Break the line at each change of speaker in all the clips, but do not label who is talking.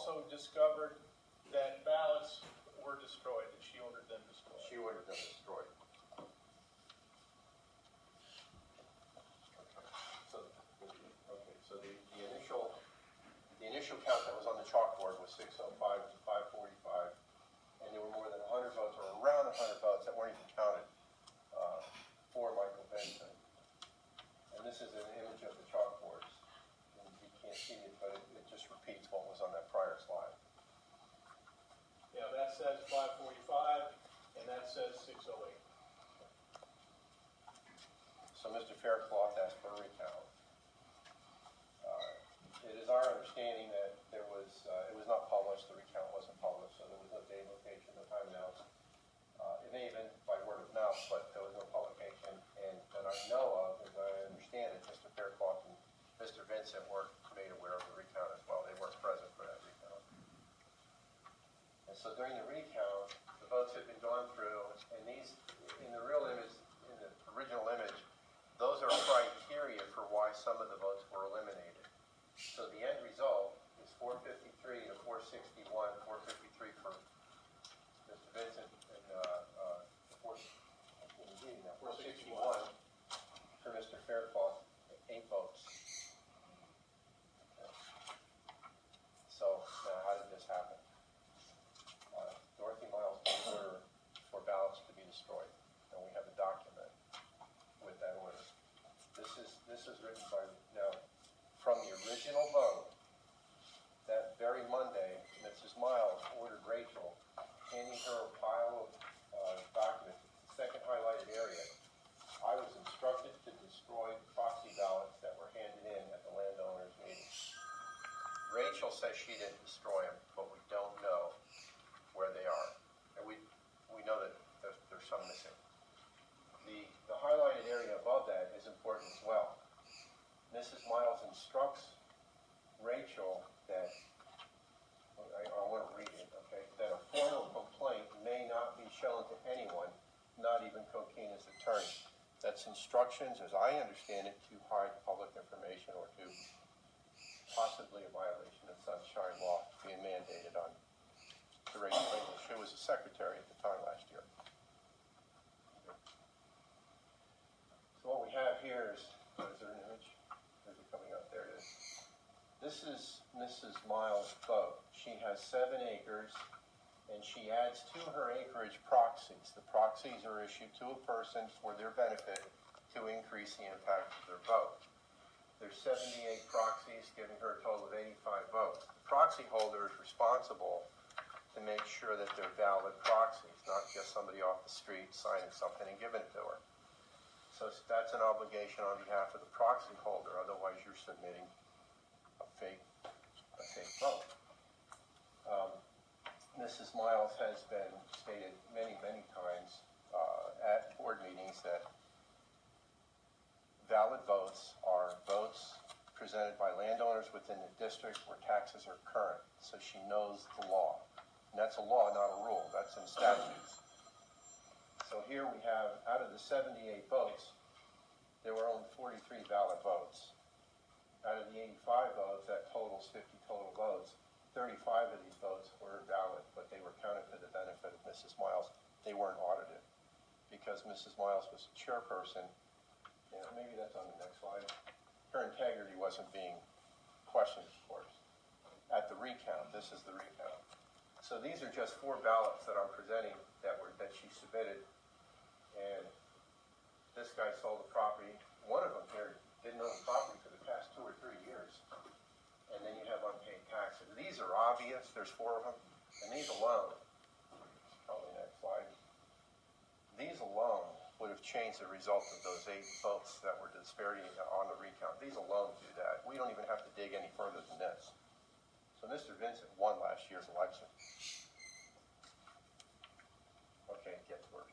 also discovered that ballots were destroyed, that she ordered them destroyed.
She ordered them destroyed. So the initial count that was on the chalkboard was 605 to 545, and there were more than 100 votes, or around 100 votes, that weren't even counted for Michael Benson. And this is an image of the chalkboards. And you can't see it, but it just repeats what was on that prior slide.
Yeah, that says 545, and that says 608.
So Mr. Faircloth asked for a recount. It is our understanding that there was, it was not published, the recount wasn't published, so there was no date, location, no time announced. It may have been by word of mouth, but there was no publication, and that I know of, as I understand it, Mr. Faircloth and Mr. Vincent weren't made aware of the recount as well. They weren't present for that recount. And so during the recount, the votes had been gone through, and these, in the real image, in the original image, those are criteria for why some of the votes were eliminated. So the end result is 453 to 461, 453 for Mr. Vincent, and 461 for Mr. Faircloth, 8 votes. So now how did this happen? Dorothy Miles gave an order for ballots to be destroyed, and we have a document with that order. This is written by, now, from the original vote, that very Monday, Mrs. Miles ordered Rachel, handing her a pile of documents, the second highlighted area. I was instructed to destroy the proxy ballots that were handed in at the landowners meeting. Rachel says she didn't destroy them, but we don't know where they are. And we know that there's some missing. The highlighted area above that is important as well. Mrs. Miles instructs Rachel that, I want to read it, okay, that a formal complaint may not be shown to anyone, not even Coquina's attorney. That's instructions, as I understand it, to hide public information or to possibly a violation of sunshine law being mandated on to Rachel English, who was a secretary at the time last year. So what we have here is there an image? Is it coming up? There it is. This is Mrs. Miles' vote. She has 7 acres, and she adds to her acreage proxies. The proxies are issued to a person for their benefit to increase the impact of their vote. There's 78 proxies, giving her a total of 85 votes. The proxy holder is responsible to make sure that they're valid proxies, not just somebody off the street signing something and giving it to her. So that's an obligation on behalf of the proxy holder, otherwise you're submitting a fake vote. Mrs. Miles has been stated many, many times at board meetings that valid votes are votes presented by landowners within the district where taxes are current, so she knows the law. And that's a law, not a rule. That's in statutes. So here we have, out of the 78 votes, there were only 43 valid votes. Out of the 85 votes, that totals 50 total votes. 35 of these votes were valid, but they were counted for the benefit of Mrs. Miles. They weren't audited because Mrs. Miles was the chairperson. Yeah, maybe that's on the next slide. Her integrity wasn't being questioned, of course. At the recount, this is the recount. So these are just 4 ballots that I'm presenting that she submitted, and this guy sold the property. One of them here didn't own the property for the past 2 or 3 years, and then you have unpaid taxes. These are obvious. There's 4 of them, and these alone, probably next slide. These alone would have changed the result of those 8 votes that were disparity on the recount. These alone do that. We don't even have to dig any further than this. So Mr. Vincent won last year's election. Okay, it gets worse.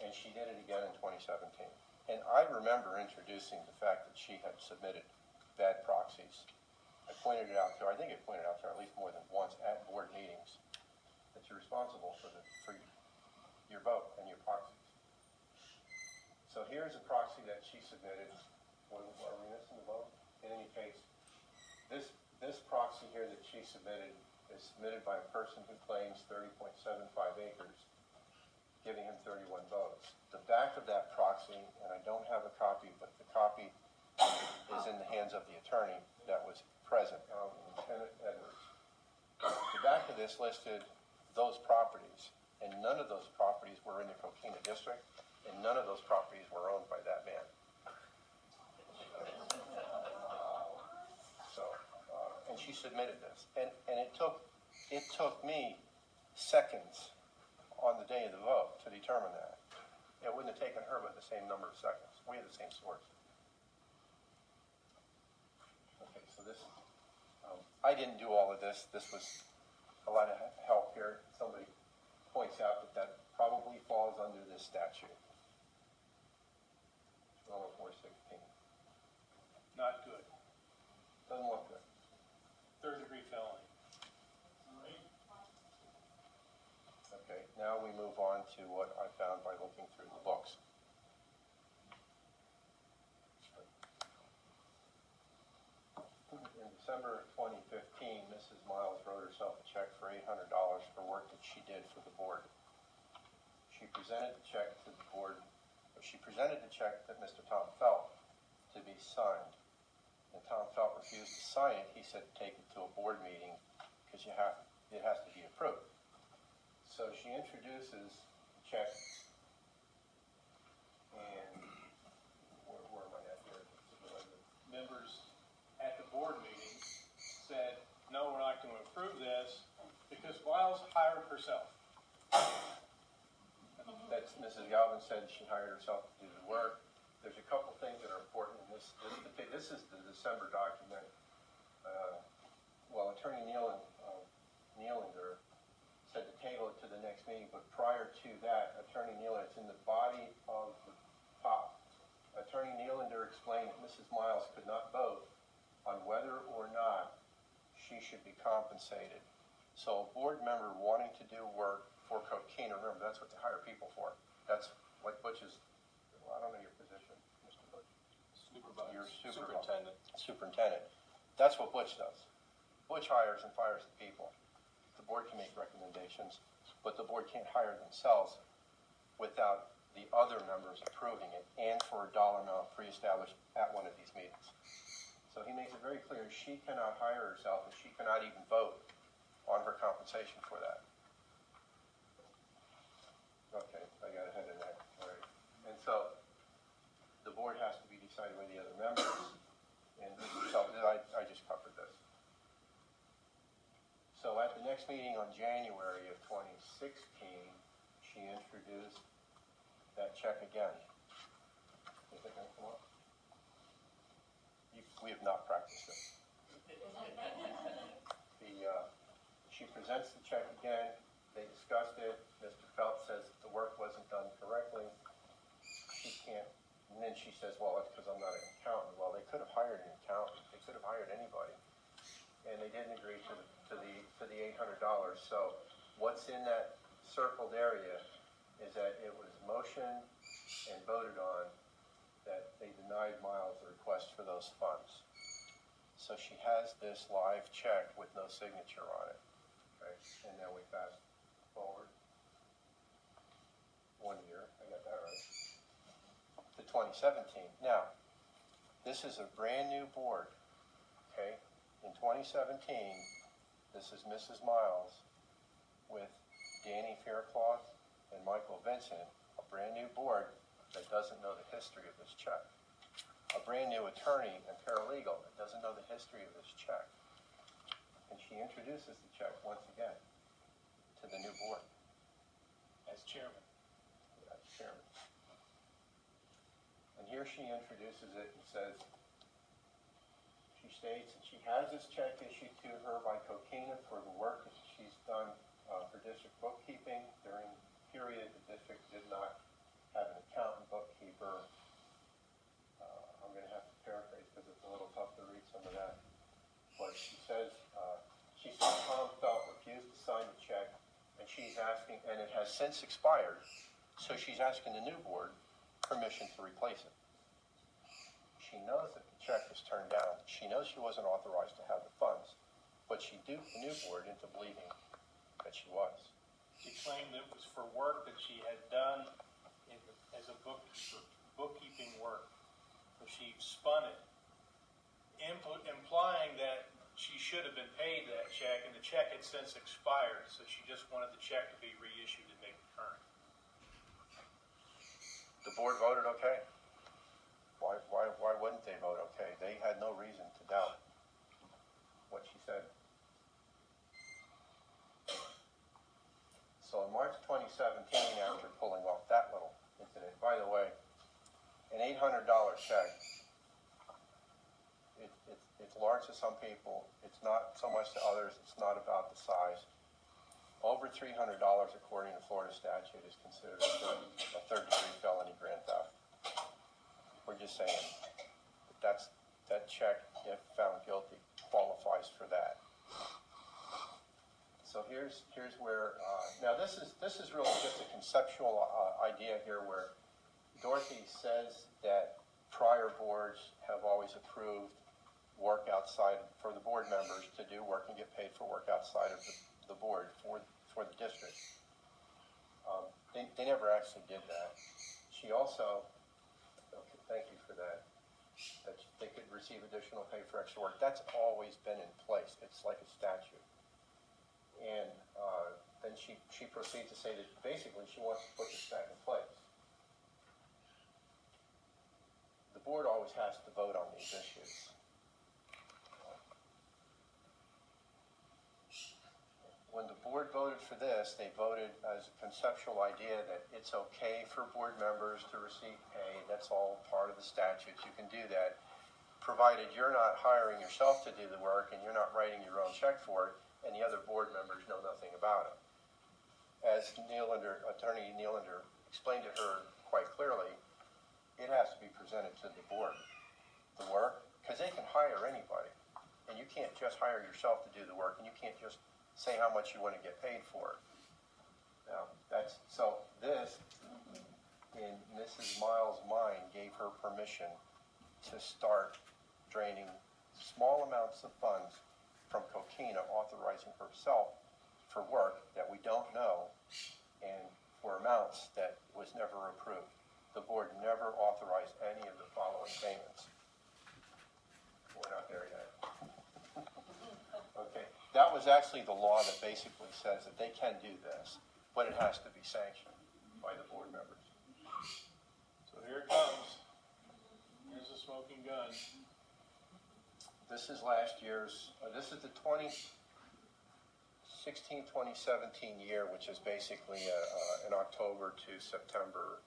And she did it again in 2017. And I remember introducing the fact that she had submitted bad proxies. I pointed it out to her. I think I pointed it out to her at least more than once at board meetings that you're responsible for your vote and your proxies. So here's a proxy that she submitted. Are we missing the vote? In any case, this proxy here, submitted is submitted by a person who claims 30.75 acres, giving him 31 votes. The back of that proxy, and I don't have a copy, but the copy is in the hands of the attorney that was present, Lieutenant Edwards. The back of this listed those properties, and none of those properties were in the Coquina district, and none of those properties were owned by that man. So, and she submitted this, and it took me seconds on the day of the vote to determine that. It wouldn't have taken her but the same number of seconds. We had the same source. Okay, so this, I didn't do all of this. This was a lot of help here. Somebody points out that probably falls under this statute. 10416.
Not good.
Doesn't look good.
Third-degree felony.
Okay, now we move on to what I found by looking through the books. In December 2015, Mrs. Miles wrote herself a check for $800 for work that she did for the board. She presented the check to the board, or she presented the check that Mr. Tom Felt to be signed. And Tom Felt refused to sign it. He said, take it to a board meeting because it has to be approved. So she introduces the check, and where am I at here?
Members at the board meeting said, no, we're not going to approve this because Miles hired herself.
That's Mrs. Galvin said she hired herself to do the work. There's a couple things that are important in this. This is the December document. Attorney Nealander said to table it to the next meeting, but prior to that, Attorney Nealander, it's in the body of the top. Attorney Nealander explained that Mrs. Miles could not vote on whether or not she should be compensated. So a board member wanting to do work for Coquina, remember, that's what they hire people for. That's what Butch is, well, I don't know your position, Mr. Butch.
Supervisor.
Your
Superintendent.
That's what Butch does. Butch hires and fires the people. The board can make recommendations, but the board can't hire themselves without the other members approving it and for a dollar amount pre-established at one of these meetings. So he makes it very clear she cannot hire herself and she cannot even vote on her compensation for that. Okay, I got ahead of that. All right. And so the board has to be decided by the other members, and so I just covered this. So at the next meeting on January of 2016, she introduced that check again. Is it going to come up? We have not practiced it. She presents the check again. They discussed it. Mr. Felt says the work wasn't done correctly. She can't. And then she says, well, that's because I'm not an accountant. Well, they could have hired an accountant. They could have hired anybody. And they didn't agree to the $800. So what's in that circled area is that it was motioned and voted on that they denied Miles the request for those funds. So she has this live check with no signature on it. Okay, and now we fast forward 1 year. I got that right. To 2017. Now, this is a brand new board. Okay, in 2017, this is Mrs. Miles with Danny Faircloth and Michael Vincent, a brand new board that doesn't know the history of this check. A brand new attorney and paralegal that doesn't know the history of this check. And she introduces the check once again to the new board.
As chairman.
As chairman. And here she introduces it and says, she states that she has this check issued to her by Coquina for the work that she's done for district bookkeeping. During the period, the district did not have an accountant bookkeeper. I'm going to have to paraphrase because it's a little tough to read some of that. But she says Tom Felt refused to sign the check, and she's asking, and it has since expired, so she's asking the new board permission to replace it. She knows that the check was turned down. She knows she wasn't authorized to have the funds, but she duped the new board into believing that she was.
She claimed it was for work that she had done as a bookkeeping work. So she spun it, implying that she should have been paid that check, and the check had since expired, so she just wanted the check to be reissued and make it current.
The board voted okay. Why wouldn't they vote okay? They had no reason to doubt what she said. So in March 2017, after pulling off that little incident, by the way, an $800 check, it's large to some people, it's not so much to others, it's not about the size. Over $300, according to Florida statute, is considered a third-degree felony grand theft. We're just saying that check, if found guilty, qualifies for that. So here's where now this is really just a conceptual idea here, where Dorothy says that prior boards have always approved work outside for the board members to do work and get paid for work outside of the board for the district. They never actually did that. She also, okay, thank you for that they could receive additional pay for extra work. That's always been in place. It's like a statute. And then she proceeds to say that basically she wants to put this back in place. The board always has to vote on these issues. When the board voted for this, they voted as a conceptual idea that it's okay for board members to receive pay. That's all part of the statutes. You can do that, provided you're not hiring yourself to do the work and you're not writing your own check for it, and the other board members know nothing about it. As Attorney Nealander explained to her quite clearly, it has to be presented to the board, the work, because they can hire anybody, and you can't just hire yourself to do the work, and you can't just say how much you want to get paid for it. Now, this, in Mrs. Miles' mind, gave her permission to start draining small amounts of funds from Coquina, authorizing herself for work that we don't know, and for amounts that was never approved. The board never authorized any of the following payments. We're not there yet. Okay, that was actually the law that basically says that they can do this, but it has to be sanctioned by the board members.
So here it comes. Here's the smoking gun.
This is last year's, this is the 2016-2017 year, which is basically an October to September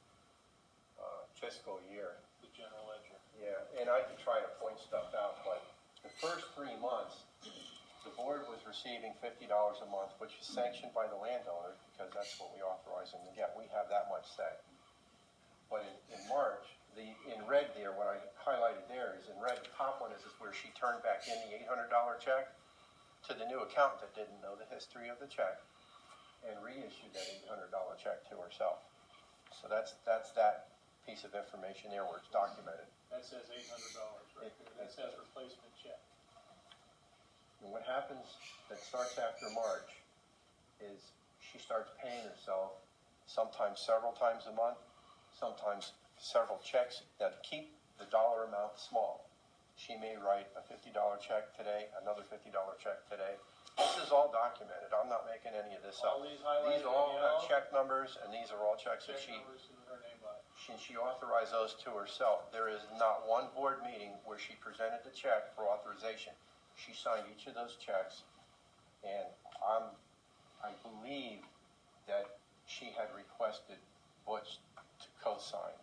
fiscal year.
The general ledger.
Yeah, and I can try to point stuff out, but the first 3 months, the board was receiving $50 a month, which is sanctioned by the landowner, because that's what we authorize them to get. We have that much say. But in March, in red there, what I highlighted there is in red, the top one is where she turned back in the $800 check to the new accountant that didn't know the history of the check, and reissued that $800 check to herself. So that's that piece of information there where it's documented.
That says $800 right there. That says replacement check.
And what happens that starts after March is she starts paying herself sometimes several times a month, sometimes several checks that keep the dollar amount small. She may write a $50 check today, another $50 check today. This is all documented. I'm not making any of this up.
All these highlighted
These all
in
have
yellow?
check numbers, and these are all checks that
Check numbers and her name on it.
she authorized those to herself. There is not one board meeting where she presented the check for authorization. She signed each of those checks, and I believe that she had requested Butch to co-sign,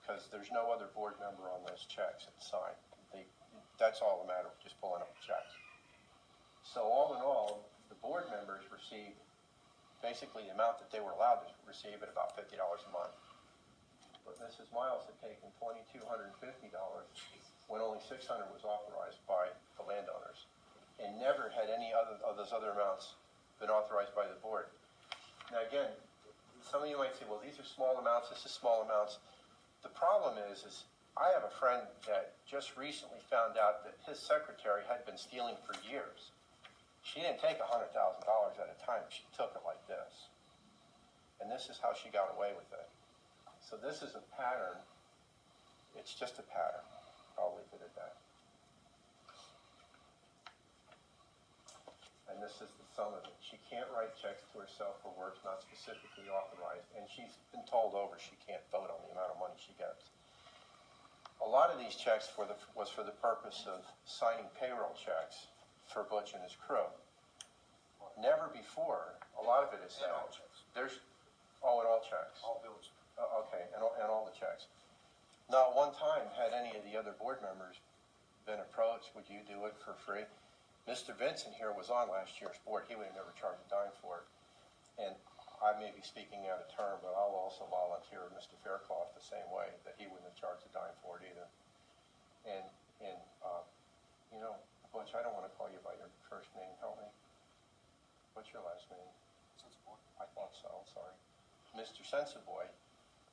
because there's no other board member on those checks that signed. That's all a matter of just pulling up the checks. So all in all, the board members received basically the amount that they were allowed to receive at about $50 a month. But Mrs. Miles had taken $2,250 when only $600 was authorized by the landowners, and never had any of those other amounts been authorized by the board. Now again, some of you might say, well, these are small amounts, this is small amounts. The problem is I have a friend that just recently found out that his secretary had been stealing for years. She didn't take $100,000 at a time. She took it like this. And this is how she got away with it. So this is a pattern. It's just a pattern. I'll leave it at that. And this is the sum of it. She can't write checks to herself for works not specifically authorized, and she's been told over she can't vote on the amount of money she gets. A lot of these checks was for the purpose of signing payroll checks for Butch and his crew. Never before, a lot of it is
And all
that.
checks.
There's, oh, and all checks.
All bills.
Okay, and all the checks. Not one time had any of the other board members been approached, would you do it for free? Mr. Vincent here was on last year's board. He would have never charged a dime for it. And I may be speaking out of turn, but I'll also volunteer Mr. Faircloth the same way, that he wouldn't have charged a dime for it either. And you know, Butch, I don't want to call you by your first name. Help me. What's your last name? I thought so, I'm sorry. Mr. Sensiboy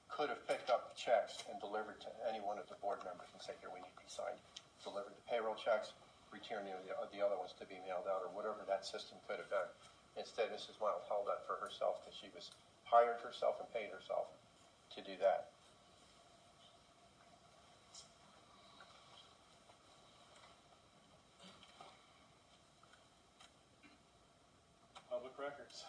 could have picked up the checks and delivered to any one of the board members and said, here, we need these signed. Delivered the payroll checks, return the other ones to be mailed out, or whatever that system could have done. Instead, Mrs. Miles held that for herself because she was hired herself and paid herself to do that.
Public records.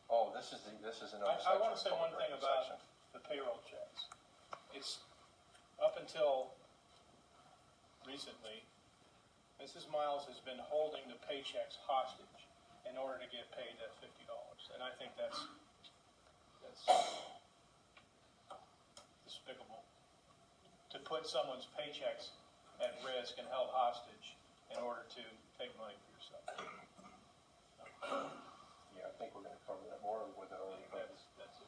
Oh, this is another section.
I want to say
of
one
public
thing
records
about
section.
the payroll checks. It's up until recently, Mrs. Miles has been holding the paychecks hostage in order to get paid that $50. And I think that's despicable. To put someone's paychecks at risk and held hostage in order to take money for yourself.
Yeah, I think we're going to cover that more with it already.
That's it.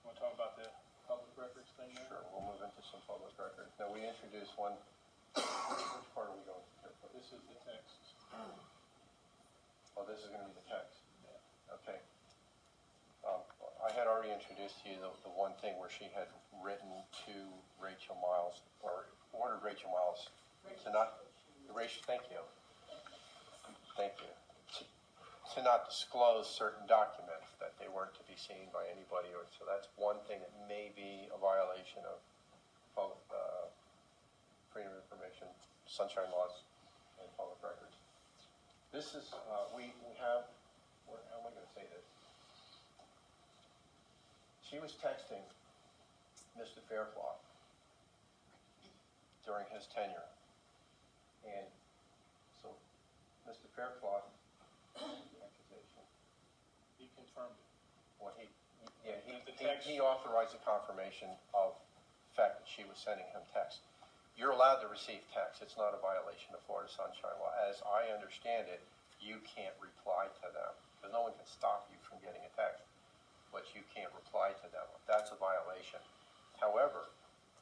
Want to talk about the public records thing there?
Sure, we'll move into some public records. Now, we introduced one, which part are we going to?
This is the text.
Oh, this is going to be the text.
Yeah.
Okay. I had already introduced to you the one thing where she had written to Rachel Miles, or ordered Rachel Miles to not, thank you. Thank you. To not disclose certain documents, that they weren't to be seen by anybody, or so that's one thing that may be a violation of public, freedom of information, sunshine laws, and public records. This is, we have, how am I going to say this? She was texting Mr. Faircloth during his tenure. And so Mr. Faircloth, the accusation,
He confirmed it.
well,
The text-
he authorized the confirmation of the fact that she was sending him texts. You're allowed to receive texts. It's not a violation of Florida Sunshine Law. As I understand it, you can't reply to them, because no one can stop you from getting a text, but you can't reply to them. That's a violation. However,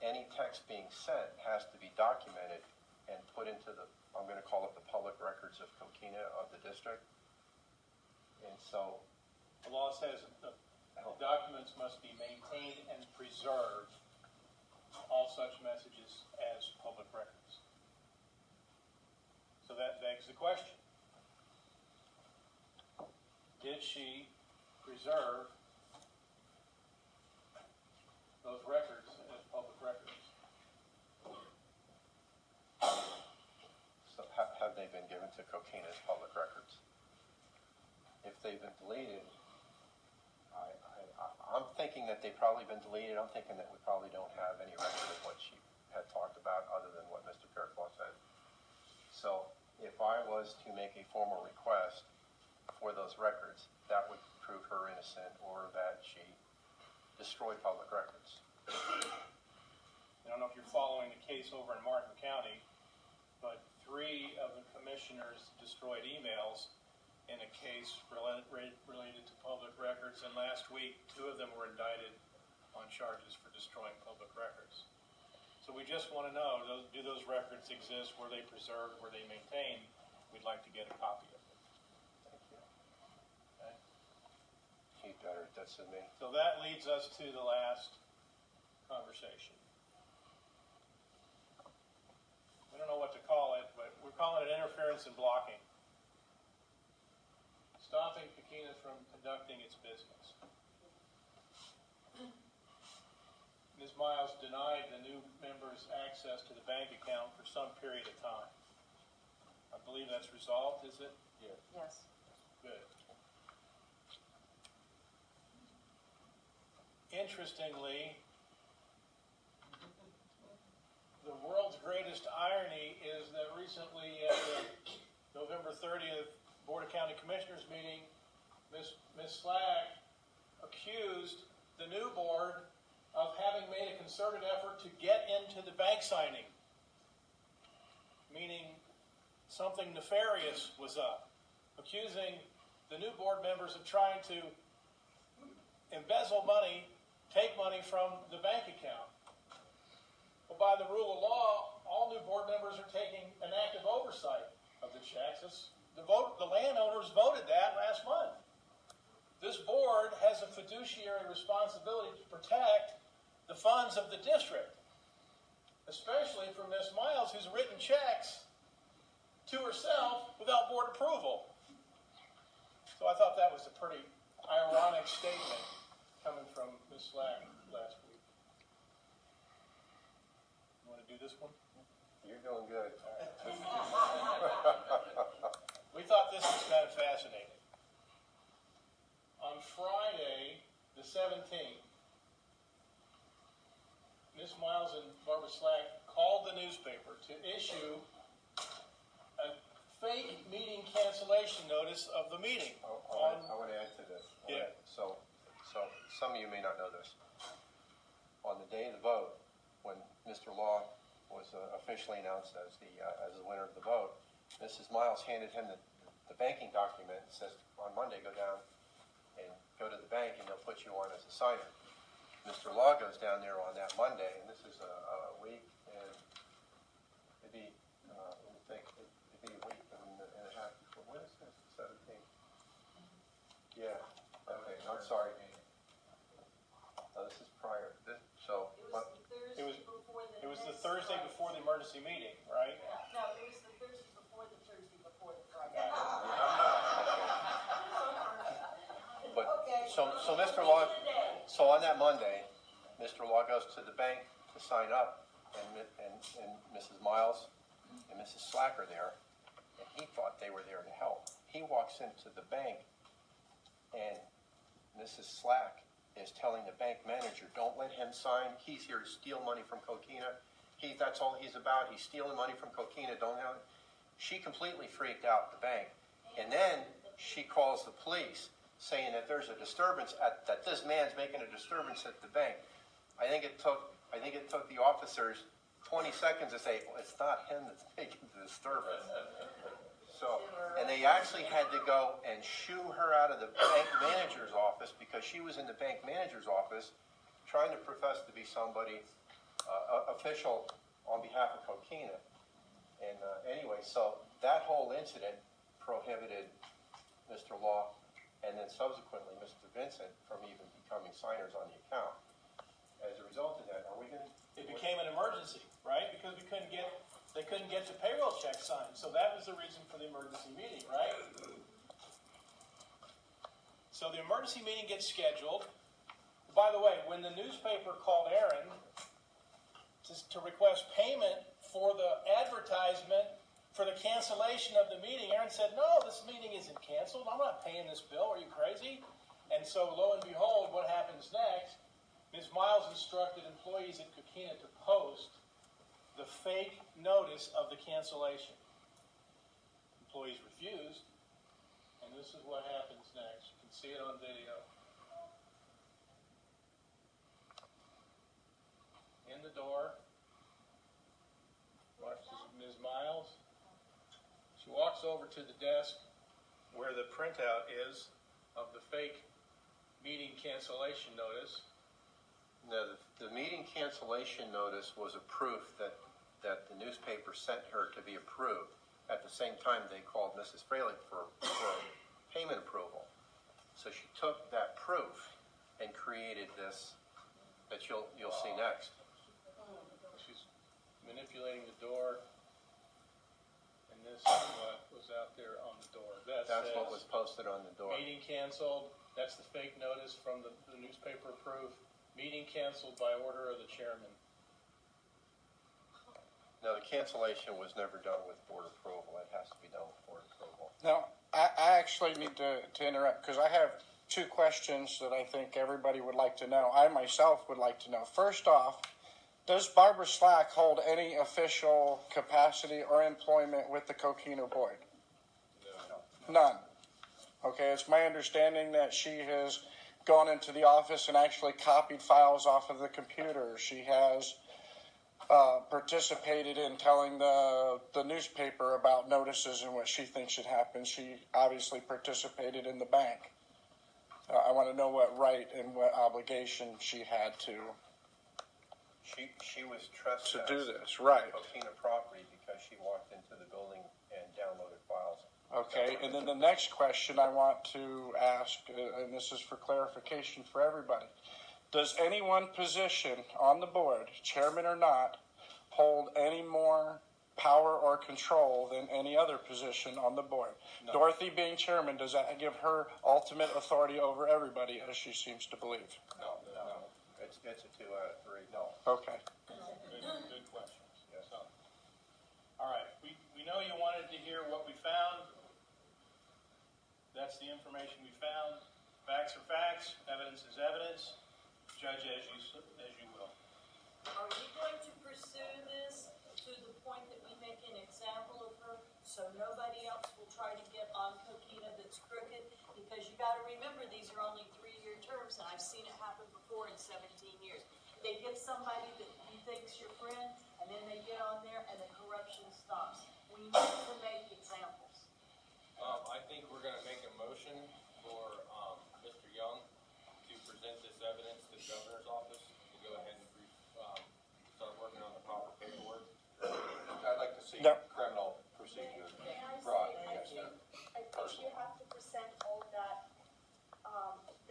any text being sent has to be documented and put into the, I'm going to call it the public records of Coquina, of the district. And so,
The law says the documents must be maintained and preserved, all such messages as public records. So that begs the question. Did she preserve those records as public records?
so have they been given to Coquina as public records? If they've been deleted, I'm thinking that they've probably been deleted. I'm thinking that we probably don't have any record of what she had talked about other than what Mr. Faircloth said. So if I was to make a formal request for those records, that would prove her innocent or that she destroyed public records.
I don't know if you're following the case over in Martin County, but 3 of the commissioners destroyed emails in a case related to public records, and last week 2 of them were indicted on charges for destroying public records. So we just want to know, do those records exist? Were they preserved? Were they maintained? We'd like to get a copy of them.
Thank you.
Okay?
He's better at this than me.
So that leads us to the last conversation. We don't know what to call it, but interference and blocking, stopping Coquina from conducting its business. Ms. Miles denied the new members access to the bank account for some period of time. I believe that's resolved, is it?
Yes.
Good. Interestingly, the world's greatest irony is that recently at the November 30th Board of County Commissioners meeting, Ms. Slack accused the new board of having made a concerted effort to get into the bank signing, meaning something nefarious was up, accusing the new board members of trying to embezzle money, take money from the bank account. Well, by the rule of law, all new board members are taking an active oversight of the checks. The landowners voted that last month. This board has a fiduciary responsibility to protect the funds of the district, especially for Ms. Miles, who's written checks to herself without board approval. So I thought that was a pretty ironic statement coming from Ms. Slack last week. You want to do this one?
You're doing good.
We thought this was kind of fascinating. On Friday, the 17th, Ms. Miles and Barbara Slack called the newspaper to issue a fake meeting cancellation notice of the meeting.
I want to add to this.
Yeah.
So some of you may not know this. On the day of the vote, when Mr. Law was officially announced as the winner of the vote, Mrs. Miles handed him the banking document and says, on Monday, go down and go to the bank and they'll put you on as a signer. Mr. Law goes down there on that Monday, and this is a week and maybe, it'd be a week and a half before. When is this? 17th? Yeah. Okay. I'm sorry. This is prior.
It was
It was the Thursday before the emergency meeting, right?
No, it was the Thursday before the Thursday before the Friday.
But,
Okay.
so Mr. Law, so on that Monday, Mr. Law goes to the bank to sign up, and Mrs. Miles and Mrs. Slack are there, and he thought they were there to help. He walks into the bank, and Mrs. Slack is telling the bank manager, don't let him sign. He's here to steal money from Coquina. That's all he's about. He's stealing money from Coquina. Don't have it. She completely freaked out the bank. And then she calls the police saying that there's a disturbance, that this man's making a disturbance at the bank. I think it took the officers 20 seconds to say, well, it's not him that's making the disturbance. So, and they actually had to go and shoo her out of the bank manager's office because she was in the bank manager's office trying to profess to be somebody official on behalf of Coquina. And anyway, so that whole incident prohibited Mr. Law and then subsequently Mr. Vincent from even becoming signers on the account. As a result of that, are we going to...
It became an emergency, right? Because they couldn't get the payroll check signed. So that was the reason for the emergency meeting, right? So the emergency meeting gets scheduled. By the way, when the newspaper called Aaron to request payment for the advertisement for the cancellation of the meeting, Aaron said, no, this meeting isn't canceled. I'm not paying this bill. Are you crazy? And so lo and behold, what happens next? Ms. Miles instructed employees at Coquina to post the fake notice of the cancellation. Employees refused, and this is what happens next. You can see it on video. In the door, Ms. Miles. She walks over to the desk where the printout is of the fake meeting cancellation notice.
No, the meeting cancellation notice was a proof that the newspaper sent her to be approved. At the same time, they called Mrs. Fralick for payment approval. So she took that proof and created this that you'll see next.
She's manipulating the door, and this is what
That's what was posted on the door.
Meeting canceled, that's the fake notice from the newspaper proof. Meeting canceled by order of the chairman.
No, the cancellation was never done with board approval. It has to be done with board approval.
Now, I actually need to interrupt because I have two questions that I think everybody would like to know. I myself would like to know. First off, does Barbara Slack hold any official capacity or employment with the Coquina Board? None. Okay, it's my understanding that she has gone into the office and actually copied files off of the computer. She has participated in telling the newspaper about notices and what she thinks should happen. She obviously participated in the bank. I want to know what right and what obligation she had to
She was trespassed.
do this, right?
Coquina property because she walked into the building and downloaded files.
Okay, and then the next question I want to ask, and this is for clarification for everybody. Does any one position on the board, chairman or not, hold any more power or control than any other position on the board? No. Dorothy being chairman, does that give her ultimate authority over everybody, as she seems to believe?
No. It's a 2 out of 3. No.
Okay.
Good questions.
Yes.
So, all right, we know you wanted to hear what we found. That's the information we found. Facts are facts, evidence is evidence. Judge as you will.
Are you going to pursue this to the point that we make an example of her so nobody else will try to get on Coquina that's crooked? Because you gotta remember, these are only 3-year terms, and I've seen it happen before in 17 years. They get somebody that you think's your friend, and then they get on there and the corruption stops. We need to make examples.
I think we're gonna make a motion for, Mr. Young to present this evidence to the governor's office to go ahead and, start working on the proper paperwork.
I'd like to see
No.
criminal procedure
May I
brought
say,
against her.
I think you have to present all that,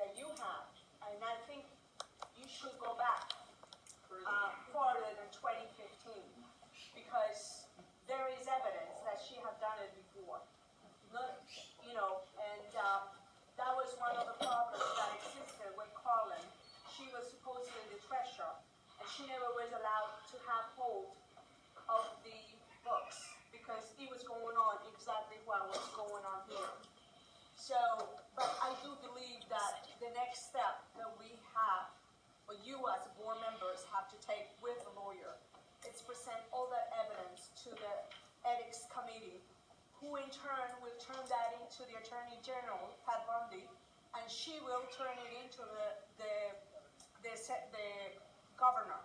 that you have, and I think you should go back, farther than 2015, because there is evidence that she had done it before. Not, and, that was one of the problems that existed with Carlin. She was supposedly the treasurer, and she never was allowed to have hold of the books because it was going on exactly what was going on here. So, but I do believe that the next step that we have, or you as board members have to take with the lawyer, is present all that evidence to the ethics committee, who in turn will turn that into the Attorney General, Pat Bundy, and she will turn it into the governor.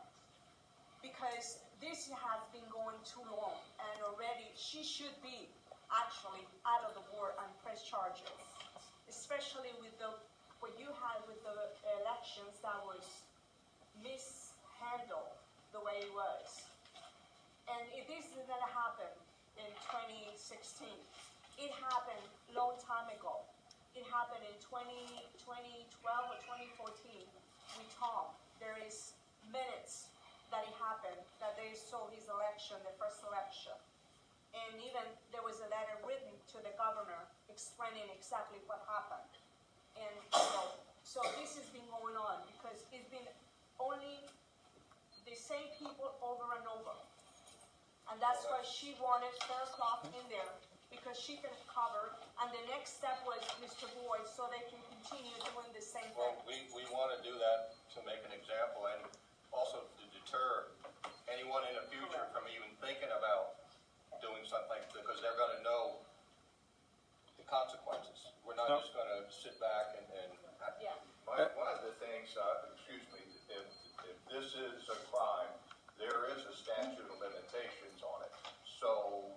Because this has been going too long, and already she should be actually out of the board and press charges, especially with what you had with the elections that was mishandled the way it was. And if this is going to happen in 2016, it happened a long time ago. It happened in 2012 or 2014 with Tom. There is minutes that it happened, that they saw his election, the first election. And even there was a letter written to the governor explaining exactly what happened. And so this has been going on because it's been only the same people over and over. And that's why she wanted Faircloth in there, because she can cover. And the next step was Mr. Boyd, so they can continue doing the same thing.
Well, we wanna do that to make an example and also to deter anyone in the future from even thinking about doing something, because they're gonna know the consequences. We're not just gonna sit back and
Yeah.
One of the things, excuse me, if this is a crime, there is a statute of limitations on it. So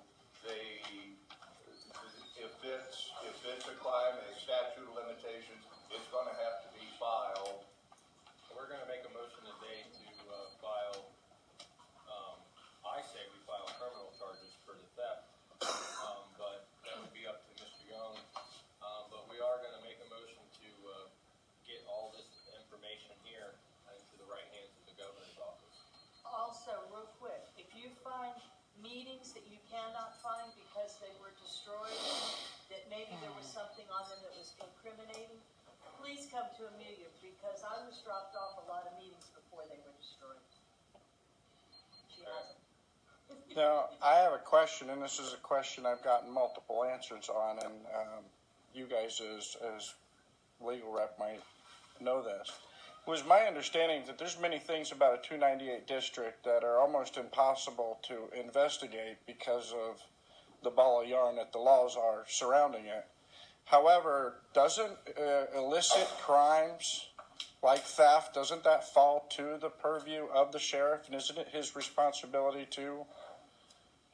if it's a crime, a statute of limitations, it's gonna have to be filed.
we're gonna make a motion today to, file, I say we file criminal charges for the theft. But that would be up to Mr. Young. But we are gonna make a motion to, get all this information here into the right hands of the governor's office.
Also, real quick, if you find meetings that you cannot find because they were destroyed, that maybe there was some
incriminating, please come to a meeting, because I was dropped off a lot of meetings before they were destroyed. She hasn't.
Now, I have a question, and this is a question I've gotten multiple answers on, and you guys as legal rep might know this. It was my understanding that there's many things about a 298 district that are almost impossible to investigate because of the ball of yarn that the laws are surrounding it. However, doesn't illicit crimes like theft, doesn't that fall to the purview of the sheriff? And isn't it his responsibility to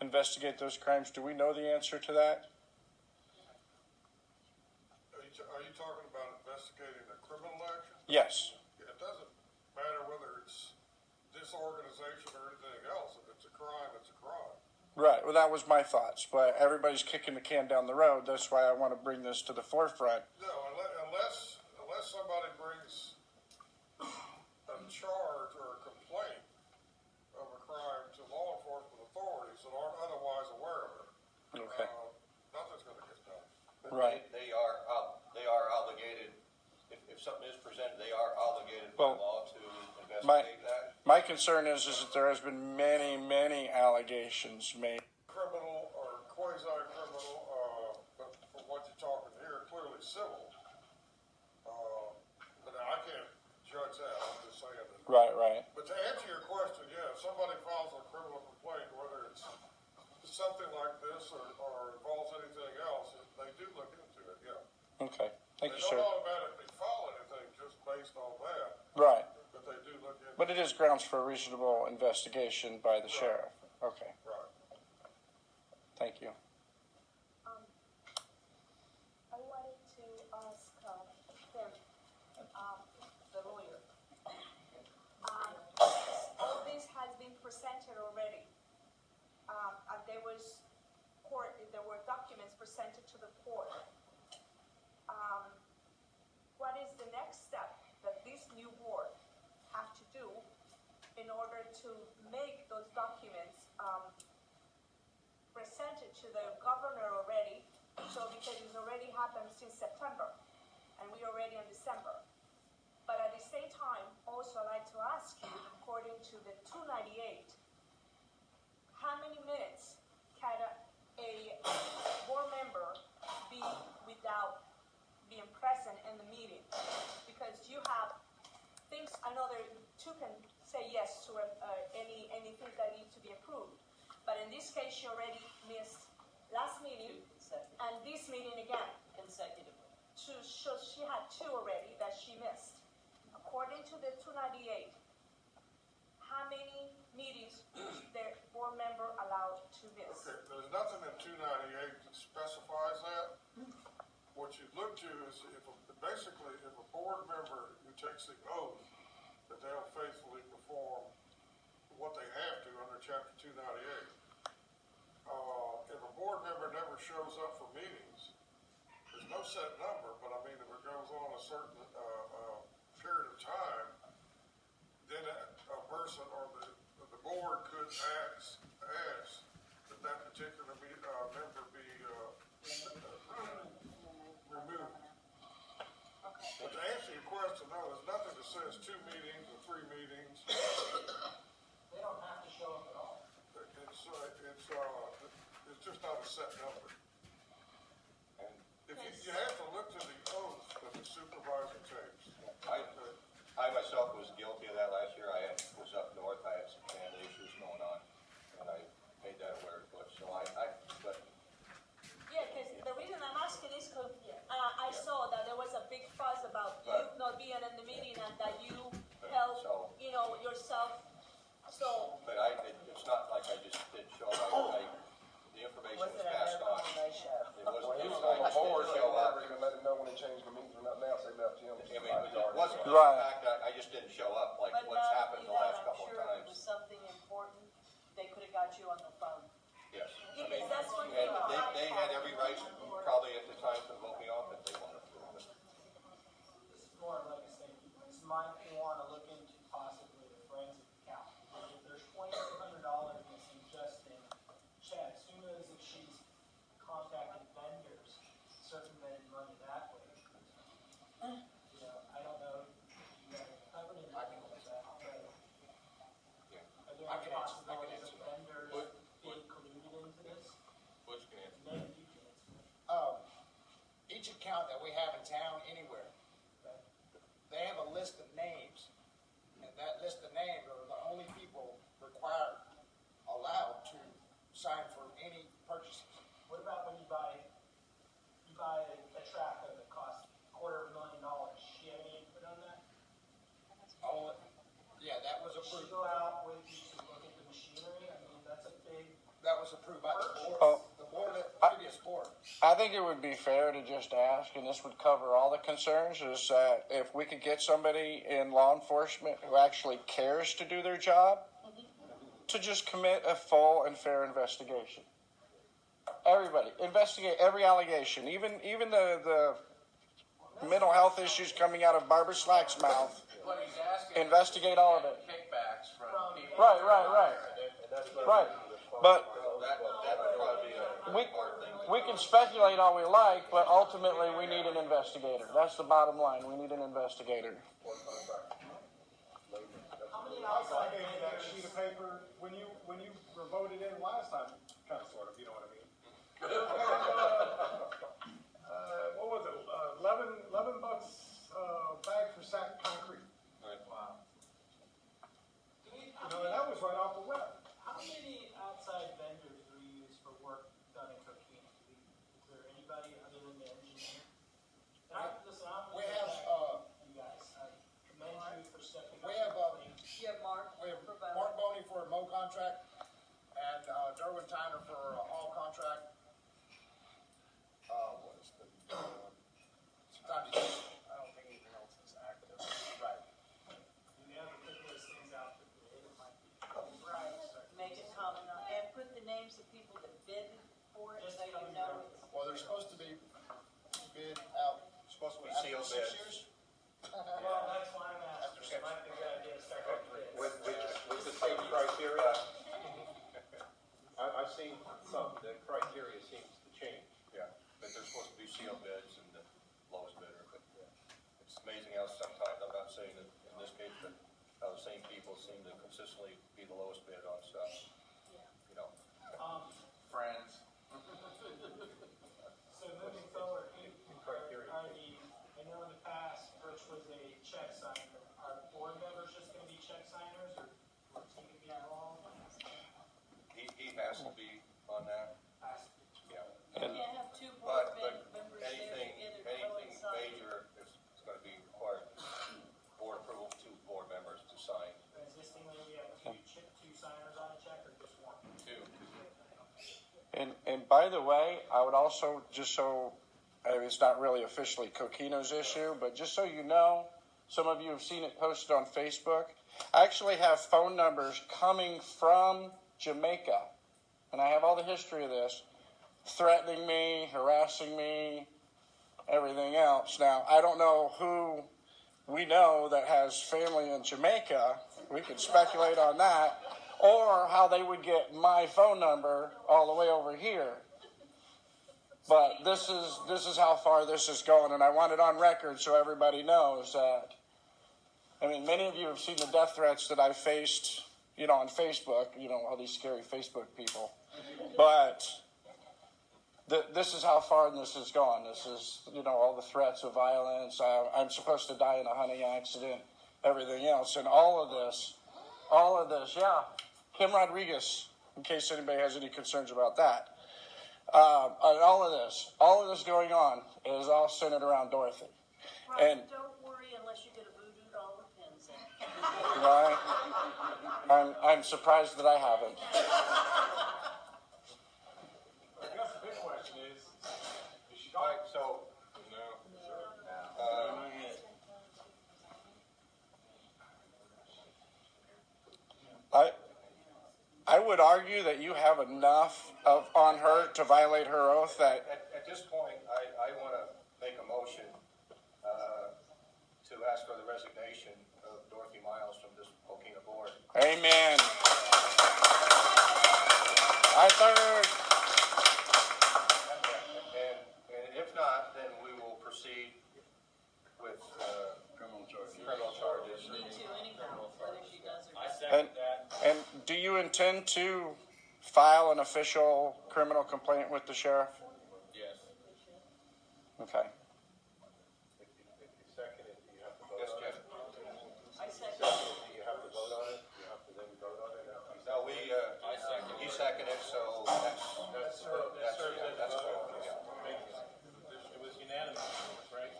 investigate those crimes? Do we know the answer to that?
Are you talking about investigating a criminal action?
Yes.
It doesn't matter whether it's this organization or anything else. If it's a crime, it's a crime.
Right. Well, that was my thoughts, but everybody's kicking the can down the road. That's why I want to bring this to the forefront.
No, unless somebody brings a charge or a complaint of a crime to law enforcement authorities that aren't otherwise aware of it.
Okay.
Nothing's going to get done.
Right.
They are obligated, if something is presented, they are obligated by
Well,
law to investigate that.
My concern is that there has been many allegations made.
Criminal or quasi-criminal, but from what you're talking here, clearly civil. But I can't judge that, I'm just saying that.
Right.
But to answer your question, yeah, if somebody files a criminal complaint, whether it's something like this or involves anything else, they do look into it, yeah.
Okay. Thank you,
They
sir.
don't automatically file anything just based on that,
Right.
but they do look into it.
But it is grounds for a reasonable investigation by the sheriff. Okay.
Right.
Thank you.
I wanted to ask him, the lawyer. All this has been presented already. And there were documents presented to the court. What is the next step that this new board have to do in order to make those documents presented to the governor already? So because it's already happened since September, and we're already in December. But at the same time, also I'd like to ask you, according to the 298, how many minutes can a board member be without being present in the meeting? Because you have things, another two can say yes to anything that needs to be approved. But in this case, she already missed last meeting and this meeting again.
Consecutively.
So she had two already that she missed. According to the 298, how many meetings is the board member allowed to miss?
Okay, there's nothing in 298 that specifies that. What you look to is basically if a board member who takes the oath that they'll faithfully perform what they have to under chapter 298. If a board member never shows up for meetings, there's no set number, but I mean, if it goes on a certain period of time, then a person or the board could ask that that particular member be removed. But to answer your question, no, there's nothing that says 2 meetings or 3 meetings.
They don't have to show up at all.
It's just not a set number. If you have to look to the oath that the supervisor takes.
I myself was guilty of that last year. Was up north, I had some family issues going on, and I made that aware, but
Yeah, because the reason I'm asking is because I saw that there was a big fuss about you not being in the meeting and that you held, yourself. So,
But it's not like I just didn't show up. The information was passed on. It wasn't, I just didn't show up.
Even let him know when they changed the meetings or nothing else, they left him.
I mean, it wasn't, in
Right.
fact, I just didn't show
should go out with you to look at the machinery? I mean, that's a big.
That was approved by the board,
Oh.
the board, the previous board.
I think it would be fair to just ask, and this would cover all the concerns, is that if we could get somebody in law enforcement who actually cares to do their job, to just commit a full and fair investigation. Everybody, investigate every allegation, even the mental health issues coming out of Barbara Slack's mouth.
What he's asking.
Investigate all of it.
Kickbacks from people.
Right. Right. But
That would probably be a
we,
hard thing.
we can speculate all we like, but ultimately we need an investigator. That's the bottom line. We need an investigator.
I gave you that sheet of paper when you were voted in last time, kind of, sort of, you know what I mean? What was it, $11 bag for sack concrete?
Wow.
You know, and that was right off the web.
How many outside vendors do we use for work done in Coquina? Is there anybody other than the engineer? And listen, I'm
We
gonna
have,
back you guys. I commend you for stepping up.
we have,
You have Mark.
we have
for both.
Mark Boney for a mow contract, and, Derwin Tyner for a haul contract. What is the, sometimes he just, I don't think anything else is active. Right.
You have to put those things out for bid. It might be.
Right, make it common, and put the names of people that bid for it,
Just
so you
come
know
down.
it's.
Well, they're supposed to be bid out.
Supposed to be
after
sealed
6
bids.
years?
Well, that's why I'm asking. It might be a good idea to start with bids.
With the same criteria? I've seen some, the criteria seems to change.
Yeah, but they're supposed to be sealed bids and the lowest bidder, but it's amazing how sometimes, I'm not saying that in this case, but how the same people seem to consistently be the lowest bid on stuff, you know.
Friends.
So moving forward, I know in the past, Rich was a check signer. Are board members just gonna be check signers, or is he gonna be involved?
He has to be on that,
Has to be.
yeah.
You can't have two board
But
members there
anything
together.
major, it's gonna be required, board approval, 2 board members to sign.
Existingly, we have two signers on a check, or just one?
2.
And by the way, I would also, just so, it's not really officially Coquino's issue, but just so you know, some of you have seen it posted on Facebook. I actually have phone numbers coming from Jamaica, and I have all the history of this, threatening me, harassing me, everything else. Now, I don't know who we know that has family in Jamaica. We could speculate on that. Or how they would get my phone number all the way over here. But this is how far this is going, and I want it on record so everybody knows that. I mean, many of you have seen the death threats that I've faced, on Facebook. All these scary Facebook people. But this is how far this has gone. This is, all the threats of violence. I'm supposed to die in a hunting accident, everything else, and all of this, yeah. Kim Rodriguez, in case anybody has any concerns about that. And all of this going on is all centered around Dorothy.
Brian,
And
don't worry unless you get a voodoo doll with pins in it.
I'm surprised that I haven't.
I guess the big question is she
All
gone?
right, so,
I would argue that you have enough on her to violate her oath that.
at this point, I want to make a motion to ask for the resignation of Dorothy Miles from this Coquina board.
Amen. I third.
And if not, then we will proceed with criminal charges.
You need to anyhow, whether she does or
I
not.
second that.
And do you intend to file an official criminal complaint with the sheriff?
Yes.
Okay.
If you second it, you have to vote
Yes,
on
Jeff.
it.
I second.
Do you have to vote on it? You have to then vote on it?
No,
I second.
he seconded, so that's
It was unanimous, right?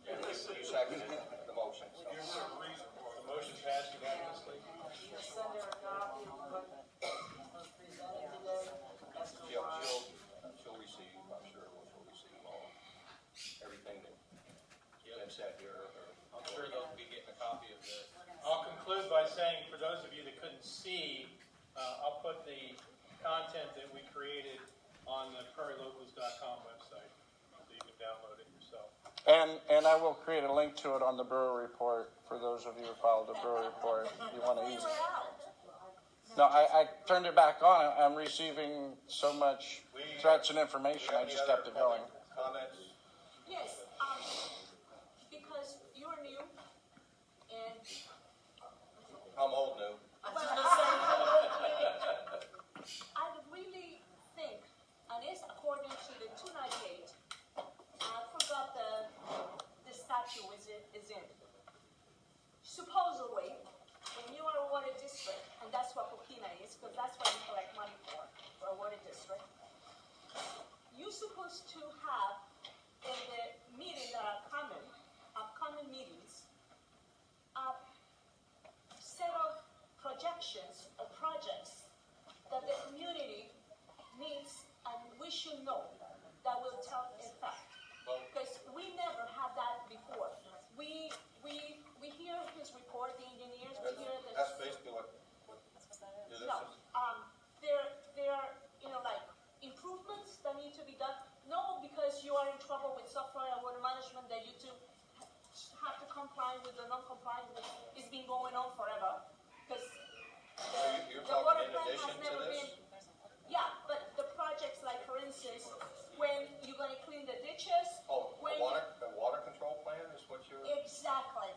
you seconded the motion. So.
The motion passed unanimously. conclude by saying, for those of you that couldn't see, I'll put the content that we created on the prairielocals.com website, so you can download it yourself.
And I will create a link to it on the brewery report for those of you who follow the brewery report. If you want to use it. No, I turned it back on. I'm receiving so much threats and information. I just kept it going.
Comments?
Yes, because you're new and.
I'm old new.
I really think, and it's according to the 298, I forgot the statute is in. Supposedly, when you are a water district, and that's what Coquina is, because that's what you collect money for a water district, you're supposed to have in the meeting that are coming, upcoming meetings, a set of projections or projects that the community needs and we should know that will tell effect. Because we never had that before. We hear his report, the engineers, we hear the.
That's basically what this is.
No, there are, like improvements that need to be done. No, because you are in trouble with software and water management that you two have to comply with the non-compliant. It's been going on forever. Because
You're
the water
talking in
plant has
addition to
never
this?
been. Yeah, but the projects like, for instance, when you're gonna clean the ditches.
Oh,
when
the water control plan is what you're?
Exactly.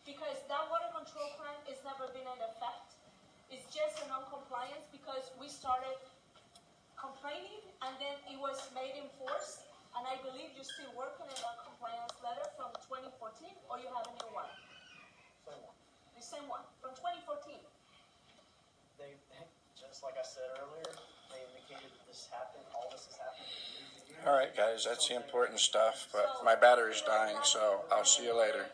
Because that water control plan has never been in effect. It's just a non-compliance because we started complaining and then it was made in force. And I believe you're still working on that compliance letter from 2014 or you have a new one? The same one, from 2014.
They, just like I said earlier, they indicated that this happened, all this has happened for years and years.
All right, guys, that's the important stuff. But my battery's dying, so I'll see you later.